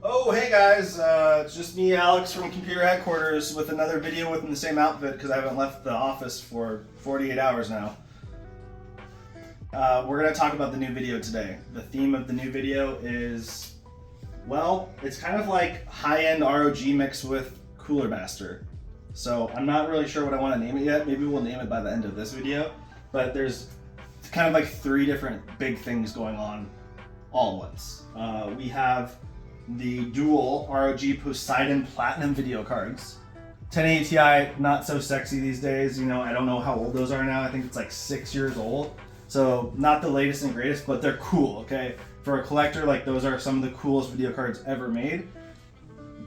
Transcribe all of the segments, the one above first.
Oh, hey guys, it's just me, Alex, from Computer Headquarters with another video within the same outfit because I haven't left the office for 48 hours now. We're going to talk about the new video today. The theme of the new video is, well, it's kind of like high-end ROG mixed with Cooler Master. So I'm not really sure what I want to name it yet. Maybe we'll name it by the end of this video. But there's kind of like three different big things going on all at once. We have the dual ROG Poseidon Platinum video cards. 1080 Ti, not so sexy these days. You know, I don't know how old those are now. I think it's like 6 years old. So not the latest and greatest, but they're cool, okay? For a collector, like those are some of the coolest video cards ever made.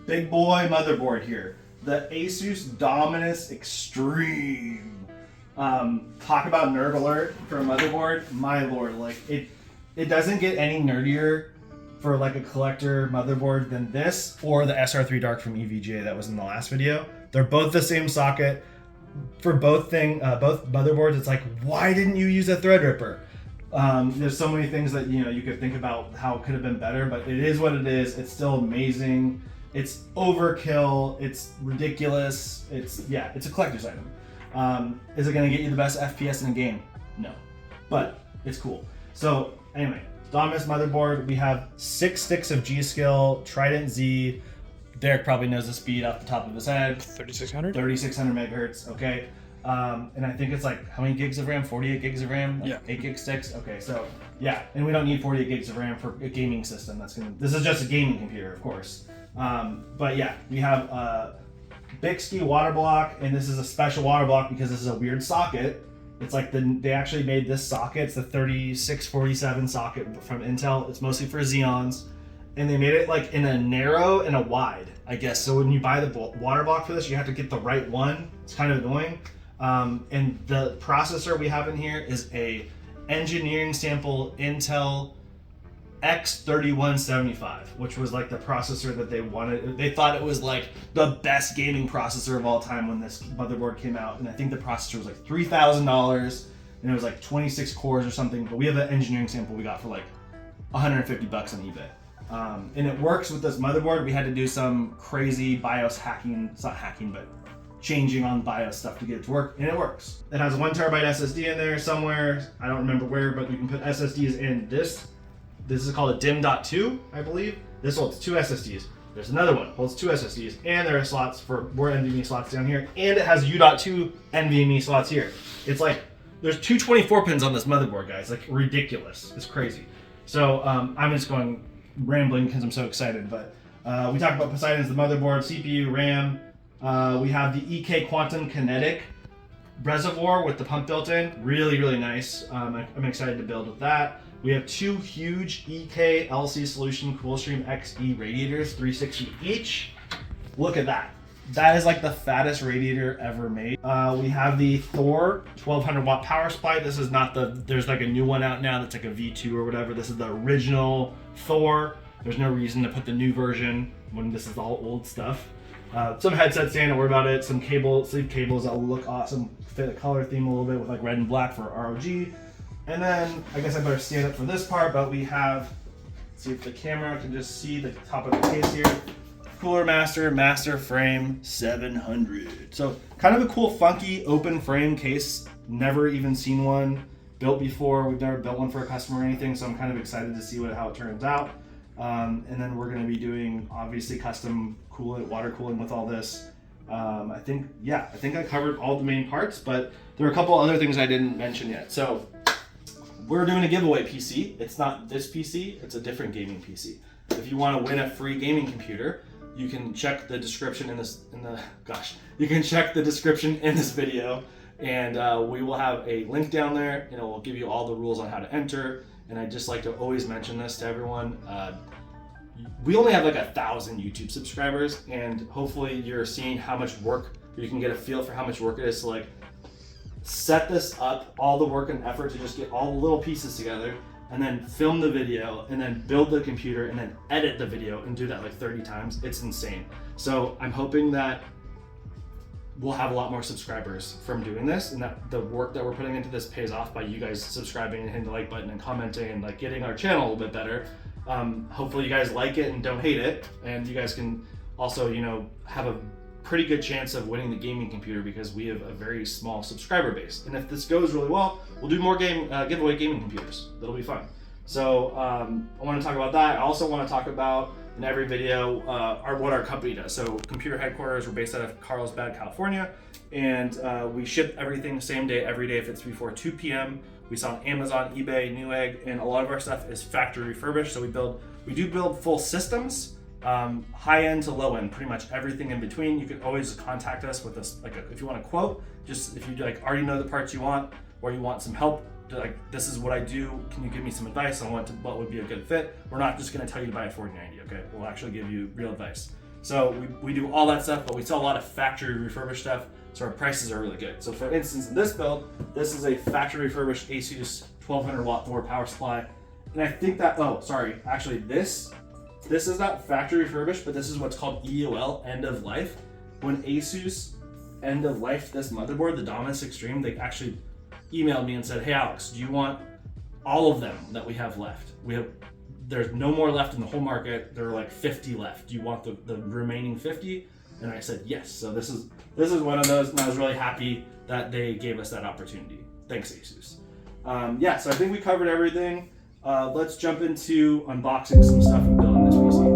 Big boy motherboard here. The ASUS Dominus Extreme. Talk about nerd alert for a motherboard. My lord, like it doesn't get any nerdier for like a collector motherboard than this or the SR3 Dark from EVGA that was in the last video. They're both the same socket. For both motherboards, it's like, why didn't you use a Threadripper? There's so many things that you could think about how it could have been better, but it is what it is. It's still amazing. It's overkill. It's ridiculous. It's a collector's item. Is it going to get you the best FPS in a game? No, but it's cool. So anyway, Dominus motherboard. We have 6 sticks of G.Skill Trident Z. Derek probably knows the speed off the top of his head. 3600? 3600 megahertz, okay. And I think it's like, how many gigs of RAM? 48 gigs of RAM? Like yeah. 8 gig sticks? Okay, so yeah, and we don't need 48 gigs of RAM for a gaming system. This is just a gaming computer, of course. But yeah, we have Bykski water block, and this is a special water block because this is a weird socket. It's like they actually made this socket. It's the 3647 socket from Intel. It's mostly for Xeons. And they made it like in a narrow and a wide, I guess. So when you buy the water block for this, you have to get the right one. It's kind of annoying. And the processor we have in here is a engineering sample Intel X3175, which was like the processor that they wanted. They thought it was like the best gaming processor of all time when this motherboard came out. And I think the processor was like $3,000 and it was like 26 cores or something. But we have an engineering sample we got for like 150 bucks on eBay. And it works with this motherboard. We had to do some crazy BIOS hacking, it's not hacking, but changing on BIOS stuff to get it to work, and it works. It has a 1 terabyte SSD in there somewhere. I don't remember where, but you can put SSDs in this. This is called a DIMM.2, I believe. This holds 2 SSDs. There's another one, holds 2 SSDs, and there are slots for more NVMe slots down here, and it has U.2 NVMe slots here. It's like, there's 2 24 pins on this motherboard, guys. Like, ridiculous. It's crazy. So, I'm just going rambling because I'm so excited, but we talked about Poseidon as the motherboard, CPU, RAM. We have the EK Quantum Kinetic reservoir with the pump built in. Really, really nice. I'm excited to build with that. We have 2 huge EK LC Solution CoolStream XE radiators, 360 each. Look at that. That is like the fattest radiator ever made. We have the THOR 1200 watt power supply. This is not there's like a new one out now that's like a V2 or whatever. This is the original THOR. There's no reason to put the new version when this is all old stuff. Some headset stand, don't worry about it. Some sleeve cables that will look awesome. Fit the color theme a little bit with like red and black for ROG. And then I guess I better stand up for this part, but we have, let's see if the camera can just see the top of the case here. Cooler Master MasterFrame 700. So kind of a cool, funky, open frame case. Never even seen one built before. We've never built one for a customer or anything, so I'm kind of excited to see how it turns out. And then we're going to be doing obviously custom water cooling with all this. I think I covered all the main parts, but there are a couple other things I didn't mention yet. So we're doing a giveaway PC. It's not this PC, it's a different gaming PC. If you want to win a free gaming computer, you can check the description you can check the description in this video, and we will have a link down there, and it will give you all the rules on how to enter. And I just like to always mention this to everyone. We only have like 1,000 YouTube subscribers, and hopefully you're seeing how much work, you can get a feel for how much work it is to like set this up, all the work and effort to just get all the little pieces together, and then film the video, and then build the computer, and then edit the video, and do that like 30 times. It's insane. So I'm hoping that we'll have a lot more subscribers from doing this, and that the work that we're putting into this pays off by you guys subscribing and hitting the like button and commenting and like getting our channel a little bit better. Hopefully you guys like it and don't hate it, and you guys can also, you know, have a pretty good chance of winning the gaming computer because we have a very small subscriber base. And if this goes really well, we'll do more giveaway gaming computers. That'll be fun. So I want to talk about that. I also want to talk about in every video what our company does. So computer headquarters, we're based out of Carlsbad, California, and we ship everything same day, every day if it's before 2 p.m. We sell on Amazon, eBay, Newegg, and a lot of our stuff is factory refurbished. So we do build full systems. High end to low end, pretty much everything in between. You can always contact us with us, if you want a quote, just if you already know the parts you want, or you want some help, this is what I do, can you give me some advice on what would be a good fit? We're not just going to tell you to buy a 4090, okay? We'll actually give you real advice. So we do all that stuff, but we sell a lot of factory refurbished stuff, so our prices are really good. So for instance, in this build, this is a factory refurbished ASUS 1200 watt THOR power supply, and I think that, this is not factory refurbished, but this is what's called EOL, end of life. When ASUS end of life this motherboard, the Dominus Extreme, they actually emailed me and said, hey Alex, do you want all of them that we have left? There's no more left in the whole market. There are like 50 left. Do you want the remaining 50? And I said yes. So this is one of those, and I was really happy that they gave us that opportunity. Thanks, ASUS. So I think we covered everything. Let's jump into unboxing some stuff and building this PC.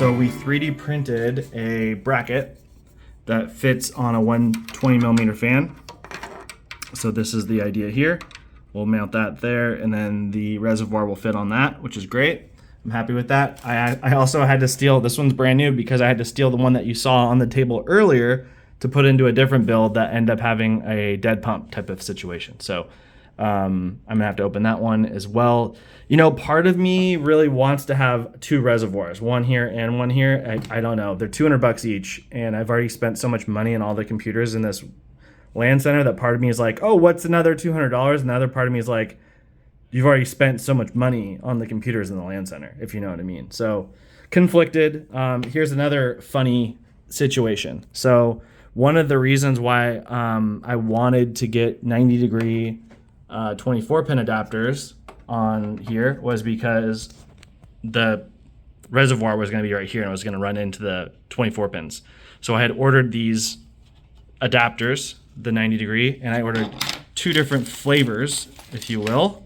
So we 3D printed a bracket that fits on a 120 millimeter fan. So this is the idea here. We'll mount that there, and then the reservoir will fit on that, which is great. I'm happy with that. I also had to steal, this one's brand new because I had to steal the one that you saw on the table earlier to put into a different build that ended up having a dead pump type of situation. So I'm gonna have to open that one as well. You know, part of me really wants to have two reservoirs, one here and one here. I don't know, they're $200 each, and I've already spent so much money on all the computers in this LAN center that part of me is like, oh, what's another $200? And the other part of me is like, you've already spent so much money on the computers in the LAN center, if you know what I mean. So conflicted. Here's another funny situation. So one of the reasons why I wanted to get 90-degree 24-pin adapters on here was because the reservoir was going to be right here and it was going to run into the 24 pins. So I had ordered these adapters, the 90-degree, and I ordered two different flavors, if you will.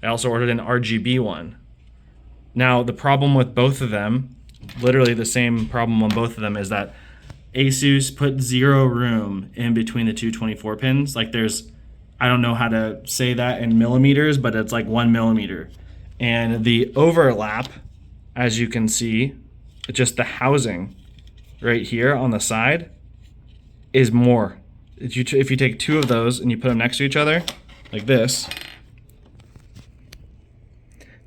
I also ordered an RGB one. Now, the problem with both of them, literally the same problem on both of them, is that ASUS put zero room in between the two 24 pins. Like there's, I don't know how to say that in millimeters, but it's like 1 millimeter. And the overlap, as you can see, just the housing right here on the side is more. If you take two of those and you put them next to each other, like this,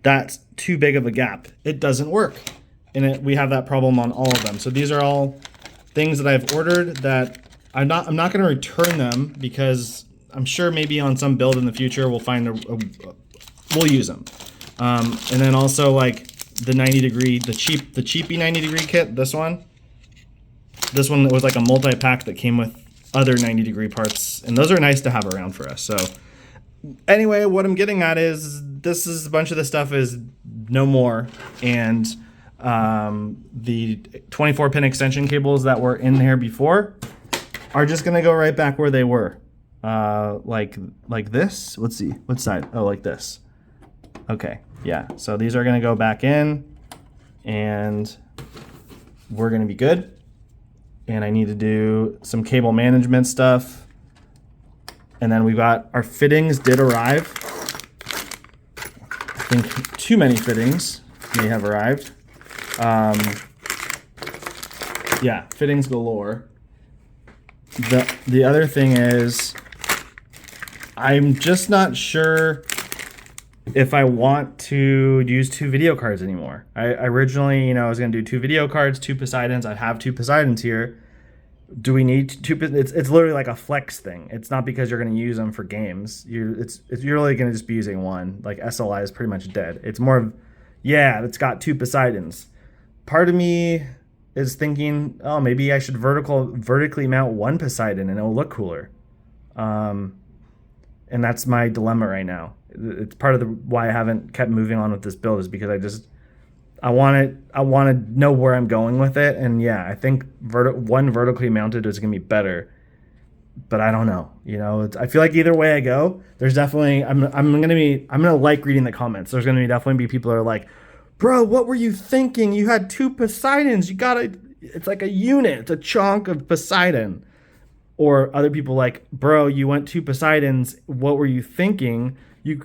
that's too big of a gap. It doesn't work. And we have that problem on all of them. So these are all things that I've ordered that I'm not going to return them because I'm sure maybe on some build in the future we'll find we'll use them. And then also like the 90-degree, the cheapy 90-degree kit, this one was like a multi-pack that came with other 90-degree parts, and those are nice to have around for us. So anyway, what I'm getting at is this is a bunch of the stuff is no more, and the 24-pin extension cables that were in there before are just gonna go right back where they were, like this. Let's see, what side? Oh, like this. Okay, yeah. So these are gonna go back in, and we're gonna be good. And I need to do some cable management stuff. And then we got our fittings did arrive. I think too many fittings may have arrived. Yeah, fittings galore. The other thing is, I'm just not sure if I want to use two video cards anymore. I originally, I was gonna do two video cards, two Poseidons. I have two Poseidons here. Do we need two? It's literally like a flex thing. It's not because you're gonna use them for games. You're really gonna just be using one. Like SLI is pretty much dead. It's more of, yeah, it's got two Poseidons. Part of me is thinking, oh, maybe I should vertically mount one Poseidon and it'll look cooler. And that's my dilemma right now. It's part of why I haven't kept moving on with this build, is because I want to know where I'm going with it. And yeah, I think one vertically mounted is gonna be better, but I don't know. I feel like either way I go, there's definitely I'm gonna like reading the comments. There's gonna definitely be people that are like, bro, what were you thinking? You had two Poseidons. It's like a unit. It's a chunk of Poseidon. Or other people like, bro, you went two Poseidons. What were you thinking? You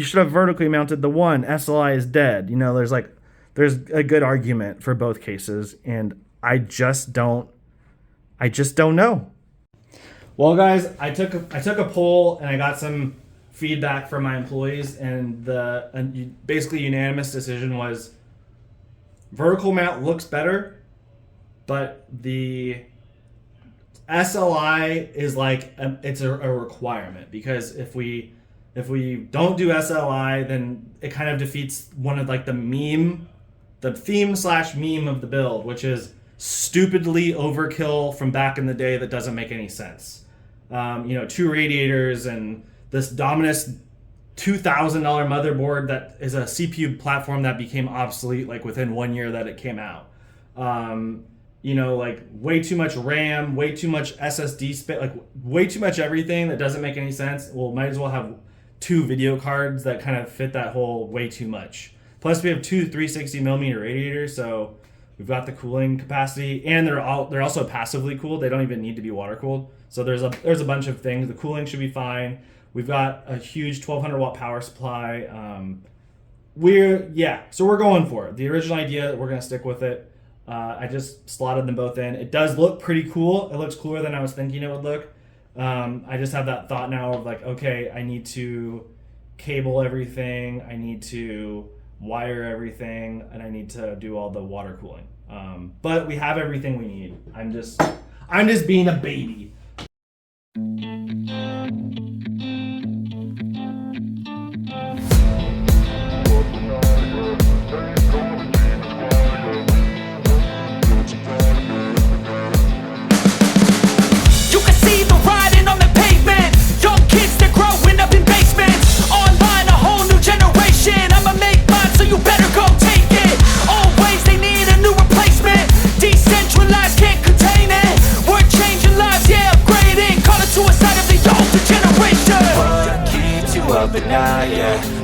should have vertically mounted the one. SLI is dead. There's a good argument for both cases, and I just don't know. Well, guys, I took a poll and I got some feedback from my employees, and the basically unanimous decision was vertical mount looks better, but the SLI is like it's a requirement, because if we don't do SLI, then it kind of defeats one of like the theme/meme of the build, which is stupidly overkill from back in the day that doesn't make any sense. Two radiators and this Dominus $2,000 motherboard that is a CPU platform that became obsolete like within 1 year that it came out. Like way too much RAM, way too much SSD space, like way too much everything that doesn't make any sense. Well, might as well have two video cards that kind of fit that whole way too much. Plus we have two 360 millimeter radiators, so We've got the cooling capacity, and they're also passively cooled. They don't even need to be water cooled. So there's a bunch of things. The cooling should be fine. We've got a huge 1200 watt power supply. So we're going for it. The original idea, we're gonna stick with it. I just slotted them both in. It does look pretty cool. It looks cooler than I was thinking it would look. I just have that thought now of like, okay, I need to cable everything. I need to wire everything, and I need to do all the water cooling. But we have everything we need. I'm just being a baby.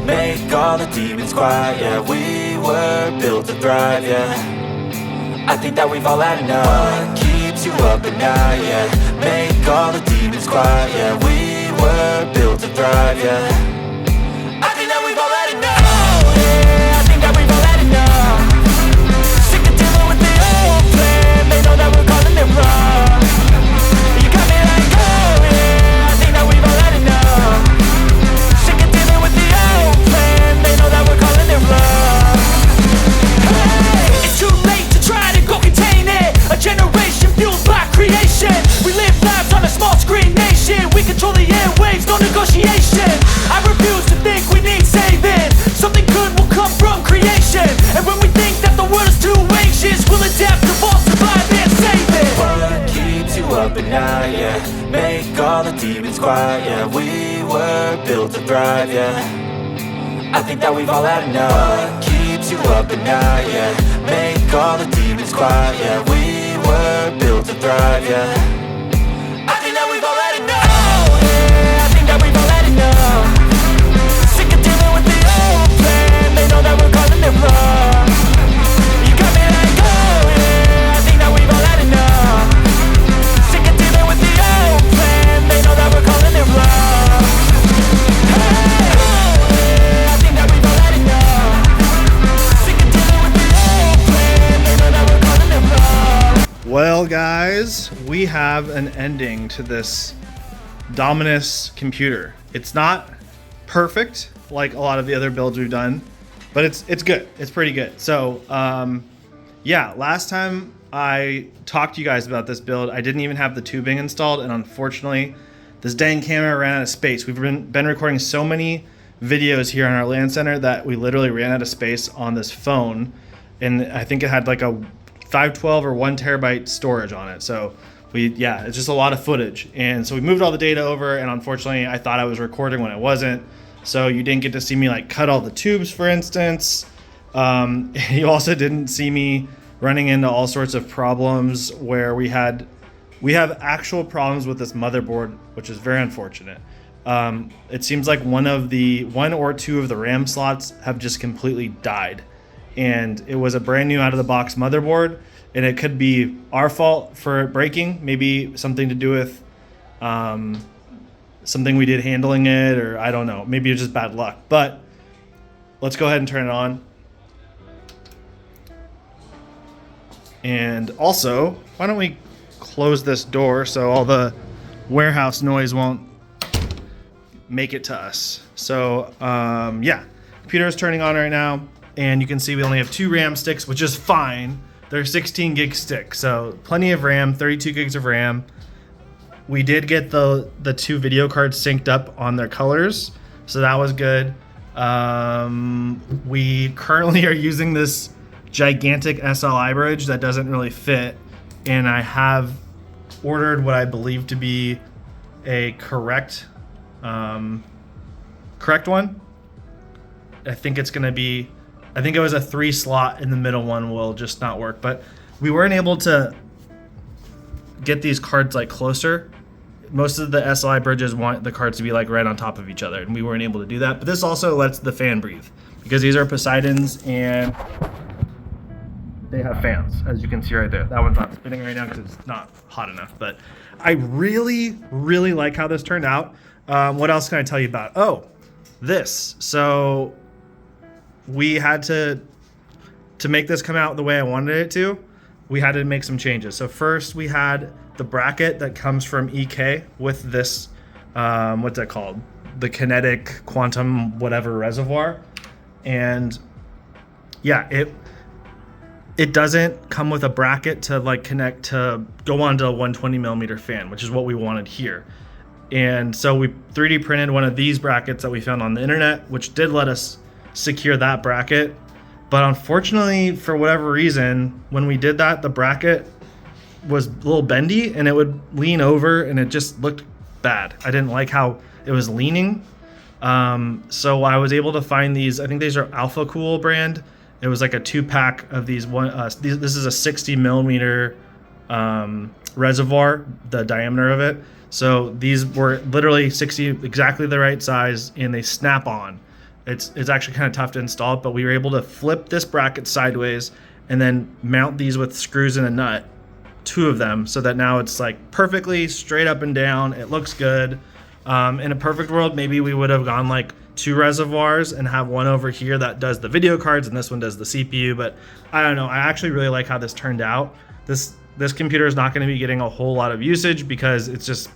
Make all the demons quiet, yeah. We were built to thrive, yeah. I think that we've all had enough. What keeps you up at night, yeah. Make all the demons quiet, yeah. We were built to thrive, yeah. I think that we've all had enough. Oh yeah, I think that we've all had enough. Sick of dealing with the old plan. They know that we're calling it wrong. You got me like, oh yeah, I think that we've all had enough. They know that we're calling it love. Hey, it's too late to try to go contain it. A generation fueled by creation. We live lives on a small screen nation. We control the airwaves, no negotiation. I refuse to think we need saving. Something good will come from creation. And when we think that the world is too anxious, we'll adapt, evolve, survive, and save it. What keeps you up at night, yeah. Make all the demons quiet, yeah. We were built to thrive, yeah. I think that we've all had enough. What keeps you up at night, yeah. Make all the demons quiet, yeah. We were built to thrive, yeah. I think that we've all had enough. Oh yeah, I think that we've all had enough. Sick of dealing with the old plan. They know that we're calling it wrong. You got me like, oh yeah, I think that we've all had enough. Sick of dealing with the old plan. They know that we're calling it wrong. Well, guys, we have an ending to this Dominus computer. It's not perfect like a lot of the other builds we've done, but it's good. It's pretty good. So, yeah, last time I talked to you guys about this build, I didn't even have the tubing installed, and unfortunately, this dang camera ran out of space. We've been recording so many videos here on our LAN center that we literally ran out of space on this phone, and I think it had like a 512 or 1 terabyte storage on it. So it's just a lot of footage. And so we moved all the data over, and unfortunately I thought I was recording when it wasn't. So you didn't get to see me like cut all the tubes, for instance. You also didn't see me running into all sorts of problems where we have actual problems with this motherboard, which is very unfortunate. It seems like one or two of the RAM slots have just completely died. And it was a brand new out of the box motherboard, and it could be our fault for it breaking, maybe something to do with something we did handling it, or I don't know, maybe it's just bad luck. But let's go ahead and turn it on. And also, why don't we close this door so all the warehouse noise won't make it to us. So yeah, computer is turning on right now. And you can see we only have 2 RAM sticks, which is fine. They're 16 gig sticks, so plenty of RAM, 32 gigs of RAM. We did get the 2 video cards synced up on their colors, so that was good. We currently are using this gigantic SLI bridge that doesn't really fit, and I have ordered what I believe to be a correct one. I think it's going to be, I think it was a 3 slot in the middle one will just not work, but we weren't able to get these cards like closer. Most of the SLI bridges want the cards to be like right on top of each other, and we weren't able to do that. But this also lets the fan breathe because these are Poseidons, and they have fans, as you can see right there. That one's not spinning right now because it's not hot enough, but I really, really like how this turned out. What else can I tell you about? Oh, this. So we had to make this come out the way I wanted it to, we had to make some changes. So first we had the bracket that comes from EK with this, what's that called? The Kinetic quantum whatever reservoir. And yeah, it doesn't come with a bracket to like connect to go onto a 120 millimeter fan, which is what we wanted here. And so we 3D printed one of these brackets that we found on the internet, which did let us secure that bracket. But unfortunately, for whatever reason, when we did that, the bracket was a little bendy and it would lean over and it just looked bad. I didn't like how it was leaning. So I was able to find these, I think these are Alpha Cool brand. It was like a 2-pack of these this is a 60 millimeter reservoir, the diameter of it. So these were literally 60, exactly the right size, and they snap on. It's actually kind of tough to install, but we were able to flip this bracket sideways and then mount these with screws and a nut, 2 of them, so that now it's like perfectly straight up and down. It looks good. In a perfect world, maybe we would have gone like 2 reservoirs and have one over here that does the video cards and this one does the CPU, but I don't know. I actually really like how this turned out. This computer is not going to be getting a whole lot of usage because it's just,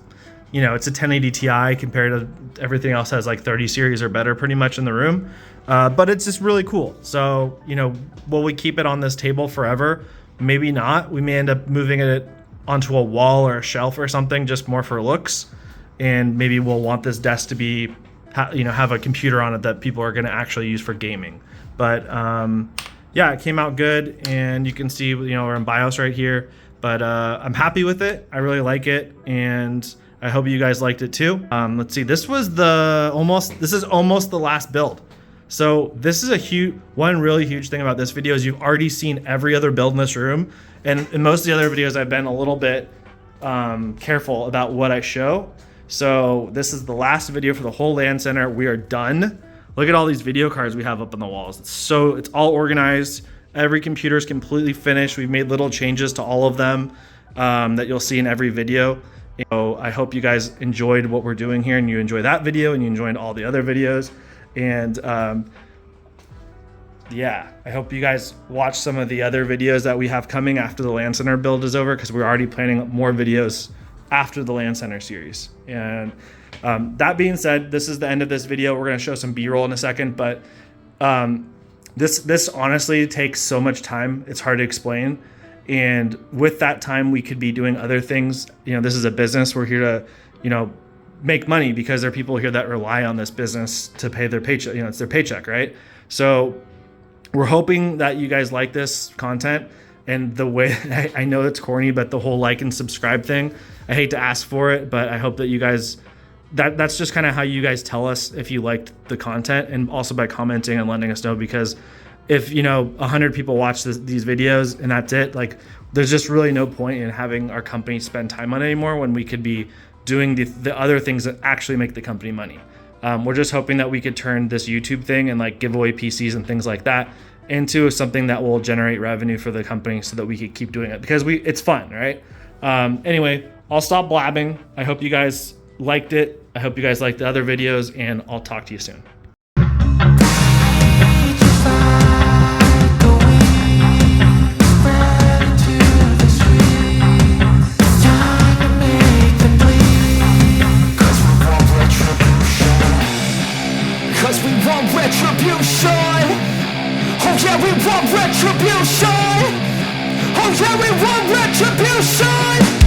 you know, it's a 1080 Ti compared to everything else has like 30 series or better pretty much in the room. But it's just really cool. So, you know, will we keep it on this table forever? Maybe not. We may end up moving it onto a wall or a shelf or something just more for looks. And maybe we'll want this desk to be, have a computer on it that people are going to actually use for gaming. But yeah, it came out good, and you can see, you know, we're in BIOS right here. But I'm happy with it. I really like it, and I hope you guys liked it too. Let's see. This is almost the last build. So this is one really huge thing about this video is you've already seen every other build in this room, and in most of the other videos I've been a little bit careful about what I show. So this is the last video for the whole LAN center. We are done. Look at all these video cards we have up on the walls. It's all organized. Every computer is completely finished. We've made little changes to all of them that you'll see in every video. So I hope you guys enjoyed what we're doing here, and you enjoy that video, and you enjoyed all the other videos. And yeah, I hope you guys watch some of the other videos that we have coming after the LAN center build is over, because we're already planning more videos after the LAN center series. And that being said, this is the end of this video. We're going to show some B-roll in a second, but this honestly takes so much time. It's hard to explain. And with that time, we could be doing other things. You know, this is a business. We're here to, you know, make money because there are people here that rely on this business to pay their paycheck. You know, it's their paycheck, right? So we're hoping that you guys like this content. And the way, I know it's corny, but the whole like and subscribe thing, I hate to ask for it, but I hope that you guys, that's just kind of how you guys tell us if you liked the content, and also by commenting and letting us know, because if, you know, 100 people watch these videos and that's it, like, there's just really no point in having our company spend time on it anymore when we could be doing the other things that actually make the company money. We're just hoping that we could turn this YouTube thing and like give away PCs and things like that into something that will generate revenue for the company so that we could keep doing it, because it's fun, right? Anyway, I'll stop blabbing. I hope you guys liked it. I hope you guys liked the other videos, and I'll talk to you soon. Cause we want retribution. Oh yeah, we want retribution. Oh yeah, we want retribution.